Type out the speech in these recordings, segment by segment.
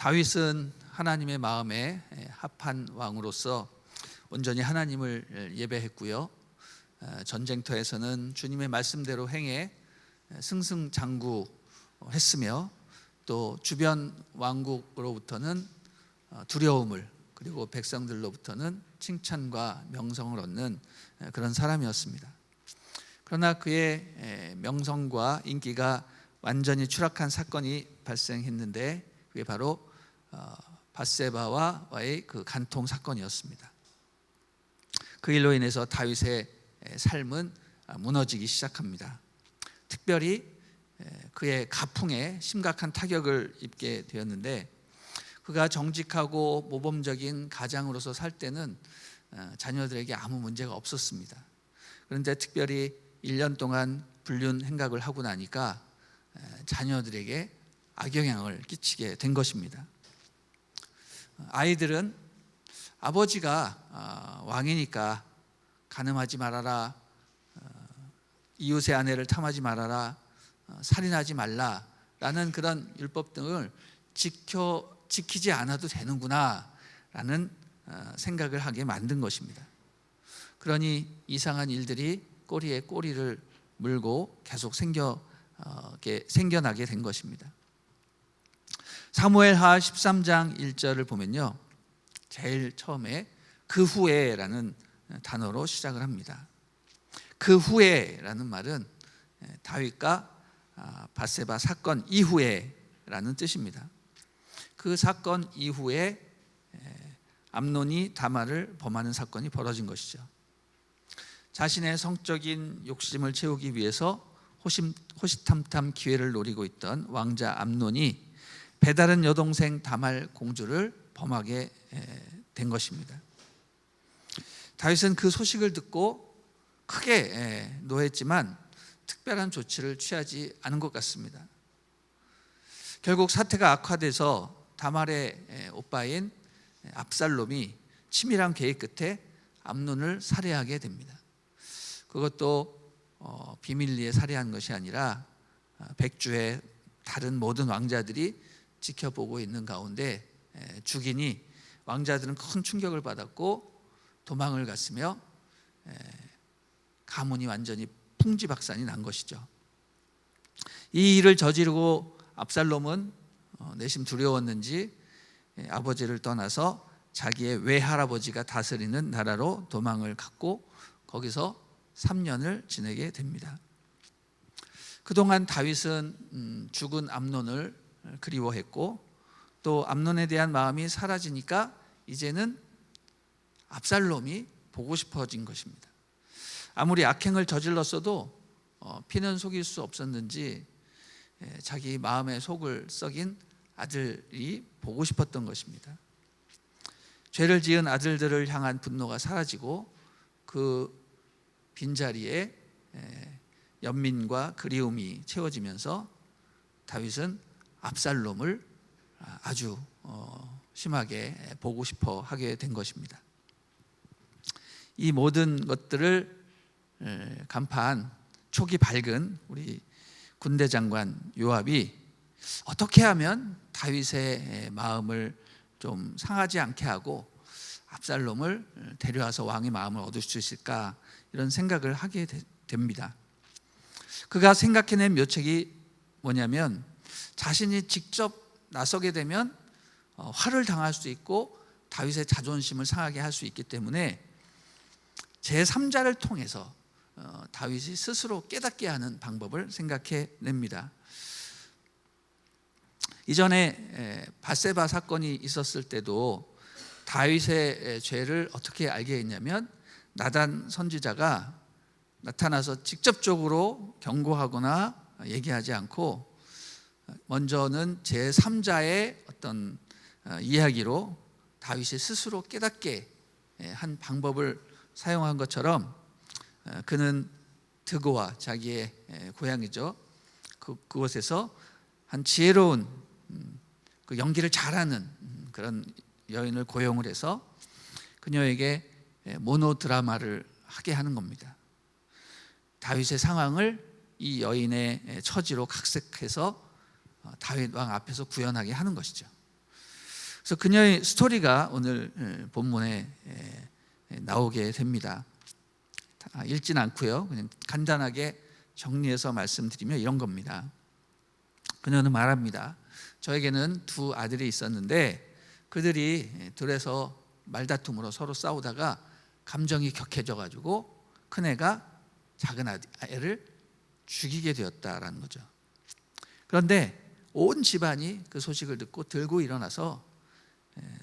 다윗은 하나님의 마음에 합한 왕으로서 온전히 하나님을 예배했고요. 전쟁터에서는 주님의 말씀대로 행해 승승장구했으며 또 주변 왕국으로부터는 두려움을, 그리고 백성들로부터는 칭찬과 명성을 얻는 그런 사람이었습니다. 그러나 그의 명성과 인기가 완전히 추락한 사건이 발생했는데 그게 바로 밧세바와의 그 간통 사건이었습니다. 그 일로 인해서 다윗의 삶은 무너지기 시작합니다. 특별히 그의 가풍에 심각한 타격을 입게 되었는데, 그가 정직하고 모범적인 가장으로서 살 때는 자녀들에게 아무 문제가 없었습니다. 그런데 특별히 1년 동안 불륜 행각을 하고 나니까 자녀들에게 악영향을 끼치게 된 것입니다. 아이들은 아버지가 왕이니까 간음하지 말아라, 이웃의 아내를 탐하지 말아라, 살인하지 말라라는 그런 율법 등을 지키지 않아도 되는구나 라는 생각을 하게 만든 것입니다. 그러니 이상한 일들이 꼬리에 꼬리를 물고 계속 생겨나게 된 것입니다. 사무엘하 13장 1절을 보면요, 제일 처음에 그 후에라는 단어로 시작을 합니다. 그 후에라는 말은 다윗과 밧세바 사건 이후에라는 뜻입니다. 그 사건 이후에 암논이 다말을 범하는 사건이 벌어진 것이죠. 자신의 성적인 욕심을 채우기 위해서 호시탐탐 기회를 노리고 있던 왕자 암논이 배다른 여동생 다말 공주를 범하게 된 것입니다. 다윗은 그 소식을 듣고 크게 노했지만 특별한 조치를 취하지 않은 것 같습니다. 결국 사태가 악화돼서 다말의 오빠인 압살롬이 치밀한 계획 끝에 암논을 살해하게 됩니다. 그것도 비밀리에 살해한 것이 아니라 백주의 다른 모든 왕자들이 지켜보고 있는 가운데 죽이니 왕자들은 큰 충격을 받았고 도망을 갔으며 가문이 완전히 풍지박산이 난 것이죠. 이 일을 저지르고 압살롬은 내심 두려웠는지 아버지를 떠나서 자기의 외할아버지가 다스리는 나라로 도망을 갔고 거기서 3년을 지내게 됩니다. 그동안 다윗은 죽은 암논을 그리워했고 또 암논에 대한 마음이 사라지니까 이제는 압살롬이 보고 싶어진 것입니다. 아무리 악행을 저질렀어도 피는 속일 수 없었는지 자기 마음의 속을 썩인 아들이 보고 싶었던 것입니다. 죄를 지은 아들들을 향한 분노가 사라지고 그 빈자리에 연민과 그리움이 채워지면서 다윗은 압살롬을 아주 심하게 보고 싶어 하게 된 것입니다. 이 모든 것들을 간파한 촉이 밝은 우리 군대 장관 요압이 어떻게 하면 다윗의 마음을 좀 상하지 않게 하고 압살롬을 데려와서 왕의 마음을 얻을 수 있을까, 이런 생각을 하게 됩니다. 그가 생각해낸 묘책이 뭐냐면, 자신이 직접 나서게 되면 화를 당할 수 있고 다윗의 자존심을 상하게 할 수 있기 때문에 제3자를 통해서 다윗이 스스로 깨닫게 하는 방법을 생각해냅니다. 이전에 밧세바 사건이 있었을 때도 다윗의 죄를 어떻게 알게 했냐면, 나단 선지자가 나타나서 직접적으로 경고하거나 얘기하지 않고 먼저는 제3자의 어떤 이야기로 다윗이 스스로 깨닫게 한 방법을 사용한 것처럼, 그는 드고와 자기의 고향이죠, 그곳에서 한 지혜로운 그 연기를 잘하는 그런 여인을 고용을 해서 그녀에게 모노드라마를 하게 하는 겁니다. 다윗의 상황을 이 여인의 처지로 각색해서 다윗 왕 앞에서 구현하게 하는 것이죠. 그래서 그녀의 스토리가 오늘 본문에 나오게 됩니다. 읽진 않고요, 그냥 간단하게 정리해서 말씀드리면 이런 겁니다. 그녀는 말합니다. 저에게는 두 아들이 있었는데 그들이 들에서 말다툼으로 서로 싸우다가 감정이 격해져 가지고 큰애가 작은 애를 죽이게 되었다라는 거죠. 그런데 온 집안이 그 소식을 듣고 들고 일어나서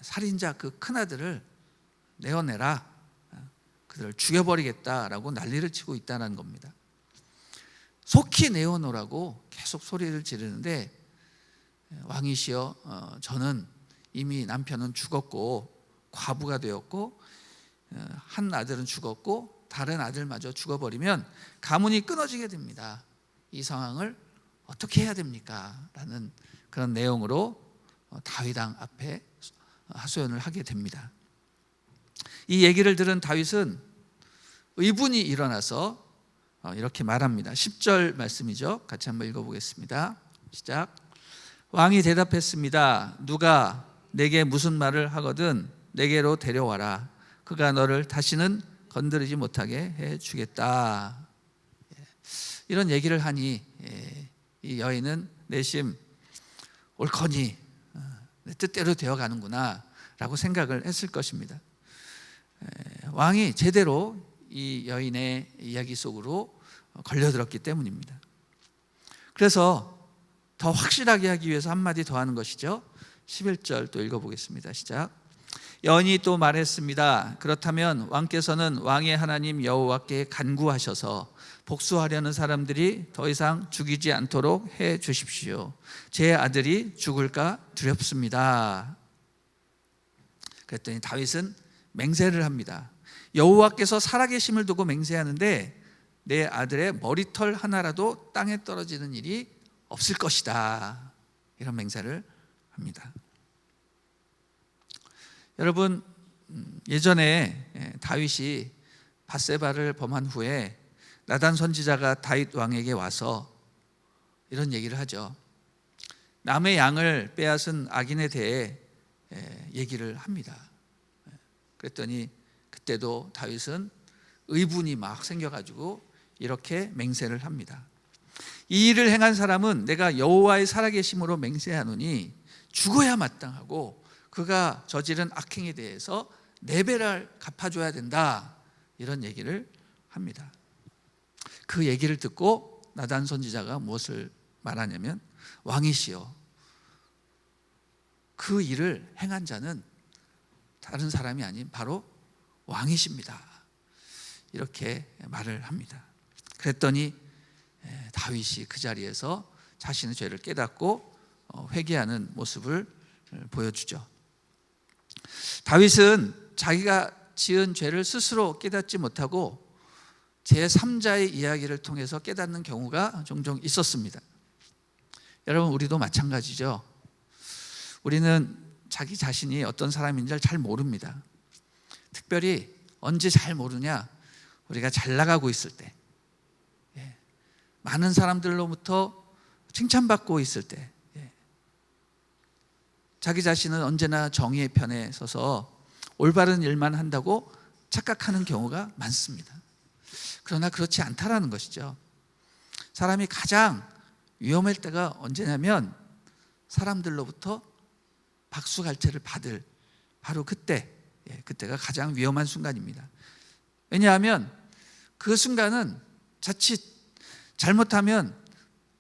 살인자 그 큰아들을 내어내라, 그들을 죽여버리겠다라고 난리를 치고 있다는 겁니다. 속히 내어놓으라고 계속 소리를 지르는데, 왕이시여, 저는 이미 남편은 죽었고 과부가 되었고 한 아들은 죽었고 다른 아들마저 죽어버리면 가문이 끊어지게 됩니다. 이 상황을 어떻게 해야 됩니까? 라는 그런 내용으로 다윗 왕 앞에 하소연을 하게 됩니다. 이 얘기를 들은 다윗은 의분이 일어나서 이렇게 말합니다. 10절 말씀이죠. 같이 한번 읽어보겠습니다. 시작. 왕이 대답했습니다. 누가 내게 무슨 말을 하거든 내게로 데려와라. 그가 너를 다시는 건드리지 못하게 해주겠다. 이런 얘기를 하니 이 여인은 내심 옳거니 내 뜻대로 되어가는구나 라고 생각을 했을 것입니다. 왕이 제대로 이 여인의 이야기 속으로 걸려들었기 때문입니다. 그래서 더 확실하게 하기 위해서 한마디 더 하는 것이죠. 11절 또 읽어보겠습니다. 시작. 여인이 또 말했습니다. 그렇다면 왕께서는 왕의 하나님 여호와께 간구하셔서 복수하려는 사람들이 더 이상 죽이지 않도록 해 주십시오. 제 아들이 죽을까 두렵습니다. 그랬더니 다윗은 맹세를 합니다. 여호와께서 살아계심을 두고 맹세하는데 내 아들의 머리털 하나라도 땅에 떨어지는 일이 없을 것이다. 이런 맹세를 합니다. 여러분, 예전에 다윗이 밧세바를 범한 후에 나단 선지자가 다윗 왕에게 와서 이런 얘기를 하죠. 남의 양을 빼앗은 악인에 대해 얘기를 합니다. 그랬더니 그때도 다윗은 의분이 막 생겨가지고 이렇게 맹세를 합니다. 이 일을 행한 사람은 내가 여호와의 살아계심으로 맹세하노니 죽어야 마땅하고 그가 저지른 악행에 대해서 네 배를 갚아줘야 된다. 이런 얘기를 합니다. 그 얘기를 듣고 나단 선지자가 무엇을 말하냐면 왕이시여, 그 일을 행한 자는 다른 사람이 아닌 바로 왕이십니다. 이렇게 말을 합니다. 그랬더니 다윗이 그 자리에서 자신의 죄를 깨닫고 회개하는 모습을 보여주죠. 다윗은 자기가 지은 죄를 스스로 깨닫지 못하고 제3자의 이야기를 통해서 깨닫는 경우가 종종 있었습니다. 여러분, 우리도 마찬가지죠. 우리는 자기 자신이 어떤 사람인지 잘 모릅니다. 특별히 언제 잘 모르냐? 우리가 잘 나가고 있을 때, 많은 사람들로부터 칭찬받고 있을 때, 자기 자신은 언제나 정의의 편에 서서 올바른 일만 한다고 착각하는 경우가 많습니다. 그러나 그렇지 않다라는 것이죠. 사람이 가장 위험할 때가 언제냐면 사람들로부터 박수갈채를 받을 바로 그때가 가장 위험한 순간입니다. 왜냐하면 그 순간은 자칫 잘못하면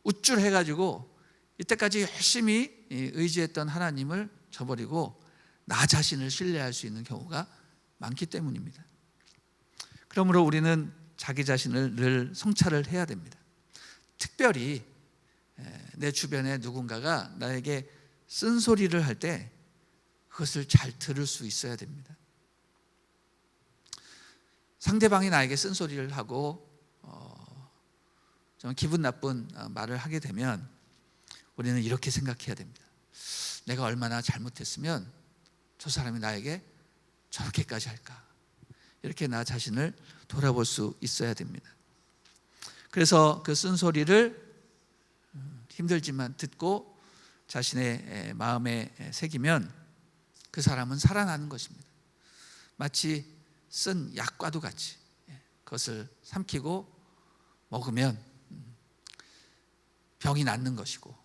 우쭐해가지고 이때까지 열심히 의지했던 하나님을 저버리고 나 자신을 신뢰할 수 있는 경우가 많기 때문입니다. 그러므로 우리는 자기 자신을 늘 성찰을 해야 됩니다. 특별히 내 주변에 누군가가 나에게 쓴소리를 할 때 그것을 잘 들을 수 있어야 됩니다. 상대방이 나에게 쓴소리를 하고 좀 기분 나쁜 말을 하게 되면 우리는 이렇게 생각해야 됩니다. 내가 얼마나 잘못했으면 저 사람이 나에게 저렇게까지 할까? 이렇게 나 자신을 돌아볼 수 있어야 됩니다. 그래서 그 쓴소리를 힘들지만 듣고 자신의 마음에 새기면 그 사람은 살아나는 것입니다. 마치 쓴 약과도 같이 그것을 삼키고 먹으면 병이 낫는 것이고,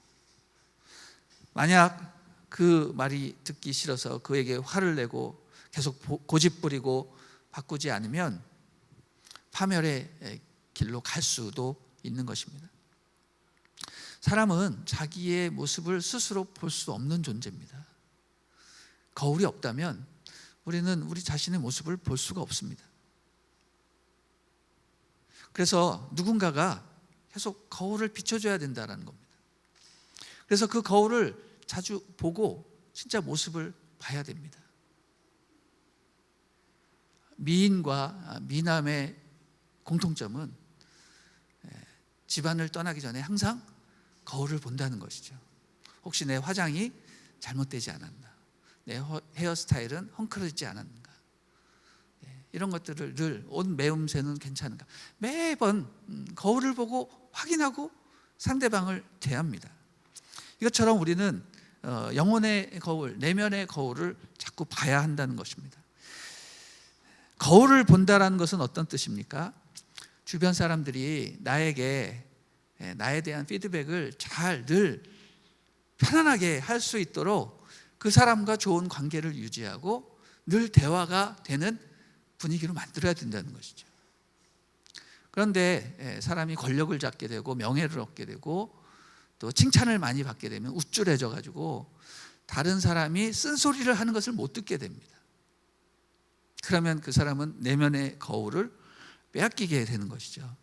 만약 그 말이 듣기 싫어서 그에게 화를 내고 계속 고집부리고 바꾸지 않으면 파멸의 길로 갈 수도 있는 것입니다. 사람은 자기의 모습을 스스로 볼 수 없는 존재입니다. 거울이 없다면 우리는 우리 자신의 모습을 볼 수가 없습니다. 그래서 누군가가 계속 거울을 비춰줘야 된다는 겁니다. 그래서 그 거울을 자주 보고 진짜 모습을 봐야 됩니다. 미인과 미남의 공통점은 집안을 떠나기 전에 항상 거울을 본다는 것이죠. 혹시 내 화장이 잘못되지 않았나, 내 헤어스타일은 헝클어지지 않았는가, 이런 것들을 늘 옷 매음새는 괜찮은가, 매번 거울을 보고 확인하고 상대방을 대합니다. 이것처럼 우리는 영혼의 거울, 내면의 거울을 자꾸 봐야 한다는 것입니다. 거울을 본다라는 것은 어떤 뜻입니까? 주변 사람들이 나에게 나에 대한 피드백을 잘 늘 편안하게 할 수 있도록 그 사람과 좋은 관계를 유지하고 늘 대화가 되는 분위기로 만들어야 된다는 것이죠. 그런데 사람이 권력을 잡게 되고 명예를 얻게 되고 또 칭찬을 많이 받게 되면 우쭐해져 가지고 다른 사람이 쓴소리를 하는 것을 못 듣게 됩니다. 그러면 그 사람은 내면의 거울을 빼앗기게 되는 것이죠.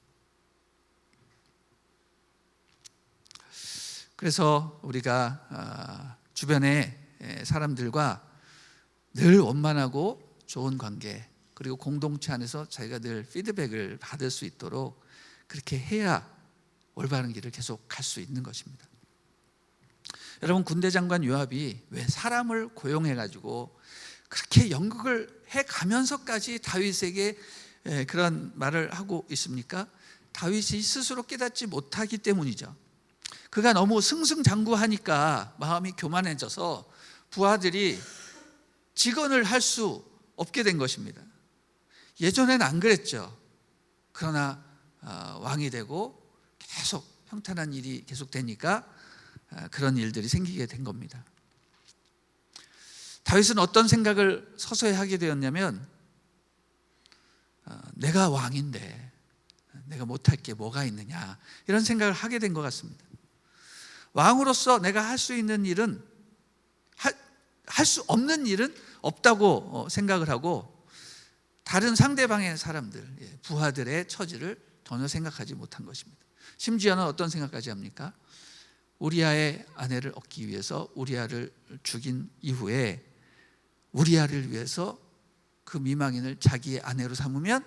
그래서 우리가 주변의 사람들과 늘 원만하고 좋은 관계, 그리고 공동체 안에서 자기가 늘 피드백을 받을 수 있도록 그렇게 해야 올바른 길을 계속 갈 수 있는 것입니다. 여러분, 군대 장관 요압이 왜 사람을 고용해 가지고 그렇게 연극을 해 가면서까지 다윗에게 그런 말을 하고 있습니까? 다윗이 스스로 깨닫지 못하기 때문이죠. 그가 너무 승승장구하니까 마음이 교만해져서 부하들이 직언을 할 수 없게 된 것입니다. 예전엔 안 그랬죠. 그러나 왕이 되고 계속 평탄한 일이 계속되니까 그런 일들이 생기게 된 겁니다. 다윗은 어떤 생각을 서서히 하게 되었냐면, 내가 왕인데 내가 못할 게 뭐가 있느냐, 이런 생각을 하게 된 것 같습니다. 왕으로서 내가 할 수 있는 일은, 할 수 없는 일은 없다고 생각을 하고 다른 상대방의 사람들, 부하들의 처지를 전혀 생각하지 못한 것입니다. 심지어는 어떤 생각까지 합니까? 우리아의 아내를 얻기 위해서 우리아를 죽인 이후에 우리아를 위해서 그 미망인을 자기의 아내로 삼으면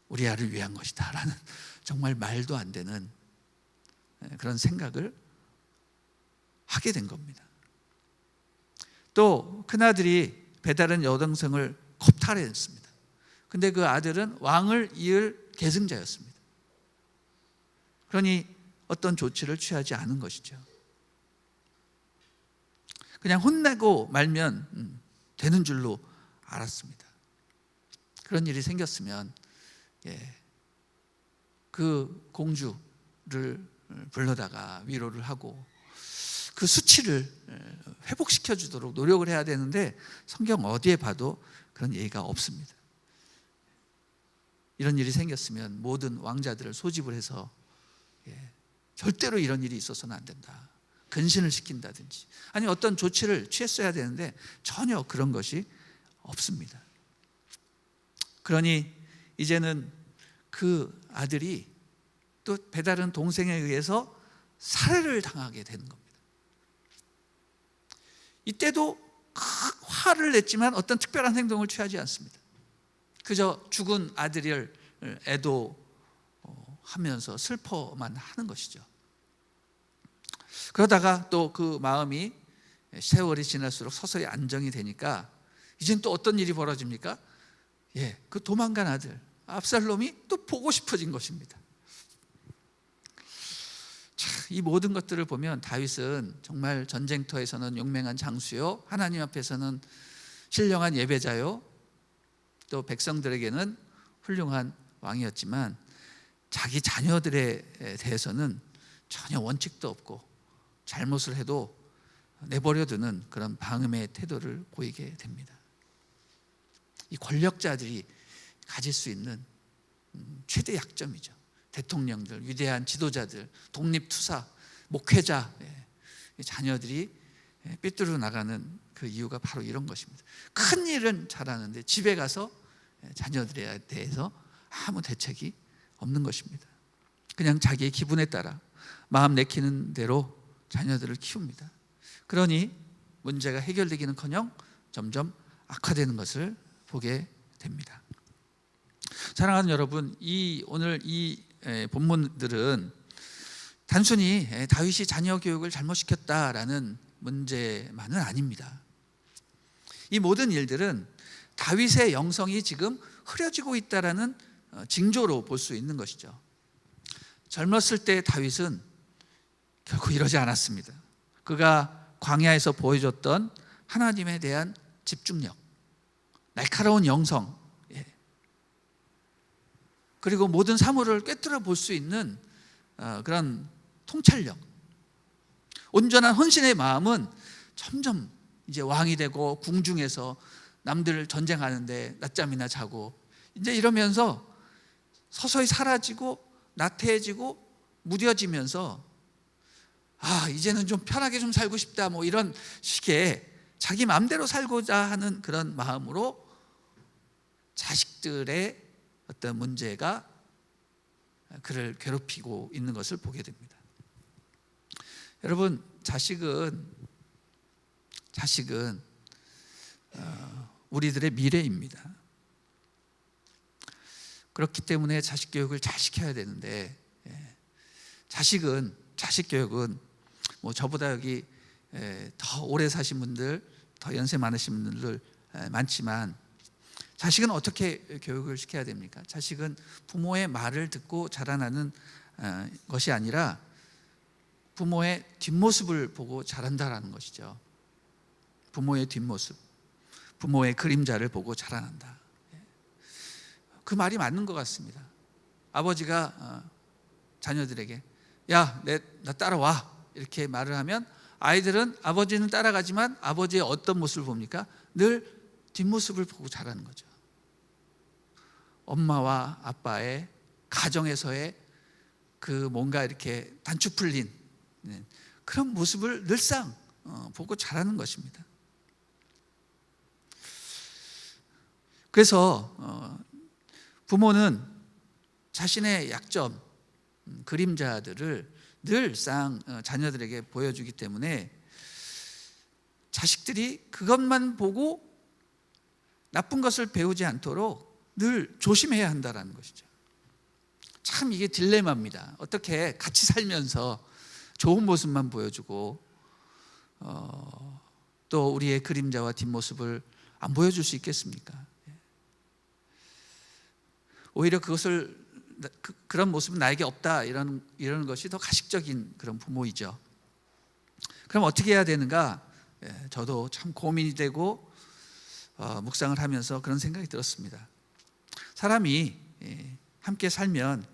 우리아를 위한 것이다 라는 정말 말도 안 되는 그런 생각을 하게 된 겁니다. 또 큰아들이 배다른 여동생을 겁탈했습니다. 근데 그 아들은 왕을 이을 계승자였습니다. 그러니 어떤 조치를 취하지 않은 것이죠. 그냥 혼내고 말면 되는 줄로 알았습니다. 그런 일이 생겼으면 그 공주를 불러다가 위로를 하고 그 수치를 회복시켜 주도록 노력을 해야 되는데 성경 어디에 봐도 그런 예가 없습니다. 이런 일이 생겼으면 모든 왕자들을 소집을 해서 절대로 이런 일이 있어서는 안 된다, 근신을 시킨다든지 아니 어떤 조치를 취했어야 되는데 전혀 그런 것이 없습니다. 그러니 이제는 그 아들이 또 배다른 동생에 의해서 살해를 당하게 되는 겁니다. 이때도 화를 냈지만 어떤 특별한 행동을 취하지 않습니다. 그저 죽은 아들을 애도하면서 슬퍼만 하는 것이죠. 그러다가 또 그 마음이 세월이 지날수록 서서히 안정이 되니까 이젠 또 어떤 일이 벌어집니까? 그 도망간 아들 압살롬이 또 보고 싶어진 것입니다. 참, 이 모든 것들을 보면 다윗은 정말 전쟁터에서는 용맹한 장수요, 하나님 앞에서는 신령한 예배자요, 또 백성들에게는 훌륭한 왕이었지만 자기 자녀들에 대해서는 전혀 원칙도 없고 잘못을 해도 내버려두는 그런 방음의 태도를 보이게 됩니다. 이 권력자들이 가질 수 있는 최대 약점이죠. 대통령들, 위대한 지도자들, 독립투사, 목회자, 자녀들이 삐뚤어 나가는 그 이유가 바로 이런 것입니다. 큰 일은 잘하는데 집에 가서 자녀들에 대해서 아무 대책이 없는 것입니다. 그냥 자기의 기분에 따라 마음 내키는 대로 자녀들을 키웁니다. 그러니 문제가 해결되기는커녕 점점 악화되는 것을 보게 됩니다. 사랑하는 여러분, 오늘 이 본문들은 단순히 다윗이 자녀 교육을 잘못시켰다라는 문제만은 아닙니다. 이 모든 일들은 다윗의 영성이 지금 흐려지고 있다라는 징조로 볼 수 있는 것이죠. 젊었을 때 다윗은 결코 이러지 않았습니다. 그가 광야에서 보여줬던 하나님에 대한 집중력, 날카로운 영성, 그리고 모든 사물을 꿰뚫어 볼 수 있는 그런 통찰력, 온전한 헌신의 마음은 점점 이제 왕이 되고 궁중에서 남들 전쟁하는데 낮잠이나 자고 이제 이러면서 서서히 사라지고 나태해지고 무뎌지면서 이제는 좀 편하게 좀 살고 싶다, 뭐 이런 식의 자기 마음대로 살고자 하는 그런 마음으로 자식들의 어떤 문제가 그를 괴롭히고 있는 것을 보게 됩니다. 여러분, 자식은 우리들의 미래입니다. 그렇기 때문에 자식 교육을 잘 시켜야 되는데, 자식 교육은 뭐 저보다 여기 더 오래 사신 분들, 더 연세 많으신 분들 많지만, 자식은 어떻게 교육을 시켜야 됩니까? 자식은 부모의 말을 듣고 자라나는 것이 아니라 부모의 뒷모습을 보고 자란다라는 것이죠. 부모의 뒷모습, 부모의 그림자를 보고 자라난다. 그 말이 맞는 것 같습니다. 아버지가 자녀들에게 나 따라와 이렇게 말을 하면 아이들은 아버지는 따라가지만 아버지의 어떤 모습을 봅니까? 늘 뒷모습을 보고 자라는 거죠. 엄마와 아빠의 가정에서의 그 뭔가 이렇게 단추 풀린 그런 모습을 늘상 보고 자라는 것입니다. 그래서 부모는 자신의 약점, 그림자들을 늘상 자녀들에게 보여주기 때문에 자식들이 그것만 보고 나쁜 것을 배우지 않도록 늘 조심해야 한다는 것이죠. 참 이게 딜레마입니다. 어떻게 같이 살면서 좋은 모습만 보여주고 또 우리의 그림자와 뒷모습을 안 보여줄 수 있겠습니까? 오히려 그런 모습은 나에게 없다 이러는 것이 더 가식적인 그런 부모이죠. 그럼 어떻게 해야 되는가? 저도 참 고민이 되고 묵상을 하면서 그런 생각이 들었습니다. 사람이 함께 살면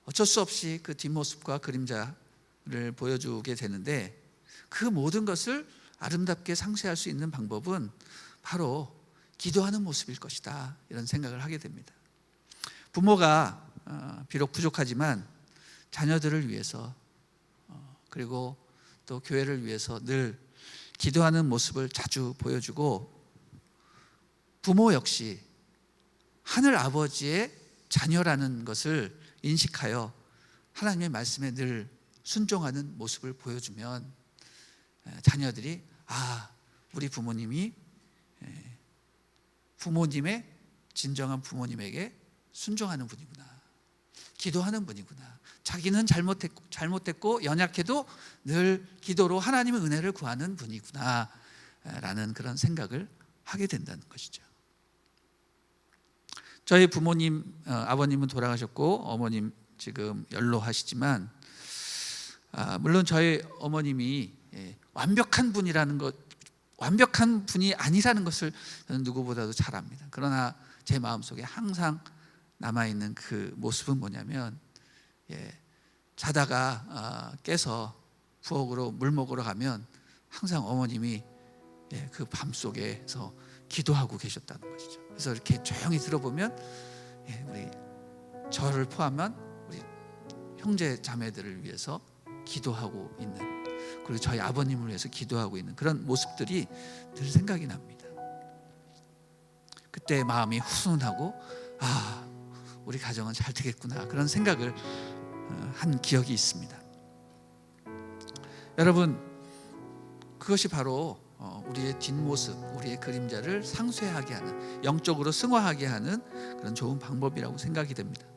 어쩔 수 없이 그 뒷모습과 그림자를 보여주게 되는데, 그 모든 것을 아름답게 상쇄할 수 있는 방법은 바로 기도하는 모습일 것이다, 이런 생각을 하게 됩니다. 부모가 비록 부족하지만 자녀들을 위해서 그리고 또 교회를 위해서 늘 기도하는 모습을 자주 보여주고, 부모 역시 하늘 아버지의 자녀라는 것을 인식하여 하나님의 말씀에 늘 순종하는 모습을 보여주면 자녀들이 우리 부모님이 부모님의 진정한 부모님에게 순종하는 분이구나, 기도하는 분이구나, 자기는 잘못했고 연약해도 늘 기도로 하나님의 은혜를 구하는 분이구나 라는 그런 생각을 하게 된다는 것이죠. 저희 부모님, 아버님은 돌아가셨고 어머님 지금 연로하시지만 물론 저희 어머님이 완벽한 분이 아니라는 것을 저는 누구보다도 잘 압니다. 그러나 제 마음속에 항상 남아있는 그 모습은 뭐냐면, 자다가 깨서 부엌으로 물 먹으러 가면 항상 어머님이 그 밤속에서 기도하고 계셨다는 것이죠. 그래서 이렇게 조용히 들어보면 우리 저를 포함한 우리 형제 자매들을 위해서 기도하고 있는, 그리고 저희 아버님을 위해서 기도하고 있는 그런 모습들이 늘 생각이 납니다. 그때 마음이 후순하고 우리 가정은 잘 되겠구나, 그런 생각을 한 기억이 있습니다. 여러분, 그것이 바로 우리의 뒷모습, 우리의 그림자를 상쇄하게 하는, 영적으로 승화하게 하는 그런 좋은 방법이라고 생각이 됩니다.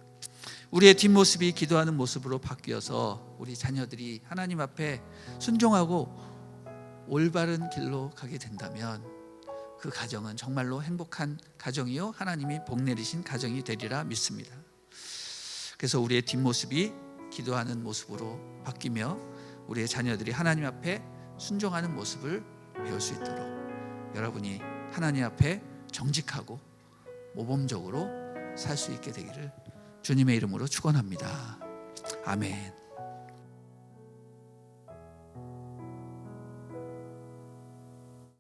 우리의 뒷모습이 기도하는 모습으로 바뀌어서 우리 자녀들이 하나님 앞에 순종하고 올바른 길로 가게 된다면 그 가정은 정말로 행복한 가정이요, 하나님이 복 내리신 가정이 되리라 믿습니다. 그래서 우리의 뒷모습이 기도하는 모습으로 바뀌며 우리의 자녀들이 하나님 앞에 순종하는 모습을 배울 수 있도록 여러분이 하나님 앞에 정직하고 모범적으로 살 수 있게 되기를 주님의 이름으로 축원합니다. 아멘.